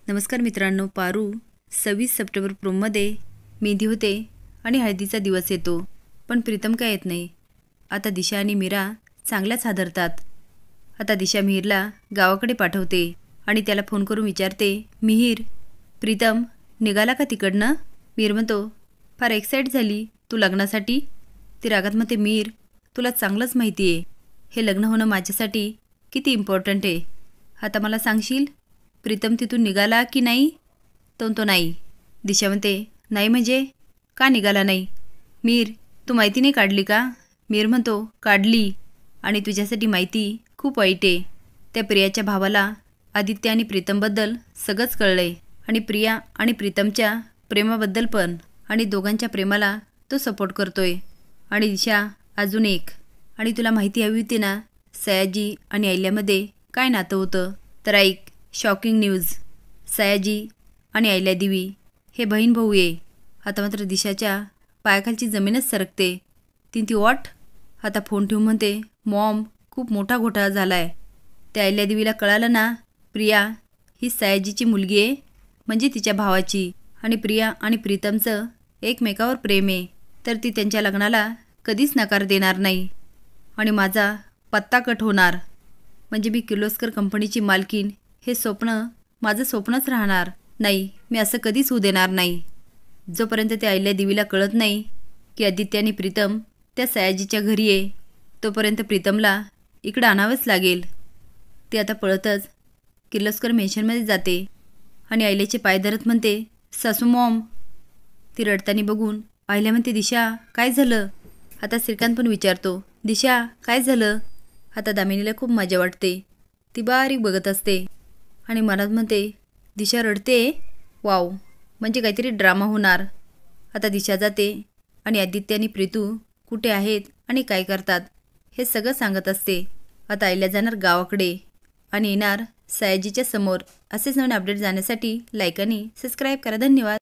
नमस्कार मित्रांनो, पारू 26 सप्टेंबर प्रोममध्ये मेहंदी होते आणि हळदीचा दिवस येतो, पण प्रीतम काय येत नाही. आता दिशा आणि मीरा चांगल्याच हादरतात. आता दिशा मिहीरला गावाकडे पाठवते आणि त्याला फोन करून विचारते, मिहीर, प्रीतम निघाला का तिकडनं? मिहीर म्हणतो, फार एक्साईट झाली तू लग्नासाठी. ती रागात म्हणते, मिहीर तुला चांगलंच माहिती आहे हे लग्न होणं माझ्यासाठी किती इम्पॉर्टंट आहे. आता मला सांगशील प्रीतम तिथून निघाला की नाही? तो नाही. दिशा म्हणते, नाही म्हणजे का निघाला नाही? मिहीर तू माहिती नाही काढली का? मिहीर म्हणतो, काढली, आणि तुझ्यासाठी माहिती खूप वाईट आहे. त्या प्रियाच्या भावाला आदित्य आणि प्रीतमबद्दल सगळंच कळलंय, आणि प्रिया आणि प्रीतमच्या प्रेमाबद्दल पण, आणि दोघांच्या प्रेमाला तो सपोर्ट करतोय. आणि दिशा अजून एक, आणि तुला माहिती हवी होती ना सयाजी आणि अहिल्यामध्ये काय नातं होतं? तर ऐक, शॉकिंग न्यूज. सयाजी आणि अहिल्यादेवी हे बहीण भाऊ आहे. आता मात्र दिशाच्या पायाखालची जमीनच सरकते. ती वॉट? आता फोन ठेवून म्हणते, मॉम खूप मोठा घोटाळा झाला आहे. त्या अहिल्यादेवीला कळालं ना प्रिया ही सयाजीची मुलगी आहे, म्हणजे तिच्या भावाची, आणि प्रिया आणि प्रीतमचं एकमेकावर प्रेम आहे, तर ती त्यांच्या लग्नाला कधीच नकार देणार नाही. आणि माझा पत्ता कट होणार, म्हणजे मी किर्लोस्कर कंपनीची मालकीन हे स्वप्न माझं स्वप्नच राहणार नाही. मी असं कधीच होऊ देणार नाही. जोपर्यंत त्या अहिल्यादेवीला कळत नाही की आदित्य आणि प्रीतम त्या सयाजीच्या घरी आहे, तोपर्यंत प्रीतमला इकडं आणावंच लागेल. ती आता पळतच किर्लोस्कर मेन्शनमध्ये जाते आणि अहिल्याचे पाय धरत म्हणते, सासू मॉम. ती रडताना बघून अहिल्या म्हणते, दिशा काय झालं? आता श्रीकांत पण विचारतो, दिशा काय झालं? आता दामिनीला खूप मजा वाटते. ती बारीक बघत असते आणि मनात म्हणते, दिशा रडते, वाव, म्हणजे काहीतरी ड्रामा होणार. आता दिशा जाते आणि आदित्य आणि प्रीतू कुठे आहेत आणि काय करतात हे सगळं सांगत असते. आता अहिल्या जाणार गावाकडे आणि येणार सयाजीच्या समोर. असेच नवीन अपडेट जाण्यासाठी लाईक आणि सबस्क्राईब करा. धन्यवाद.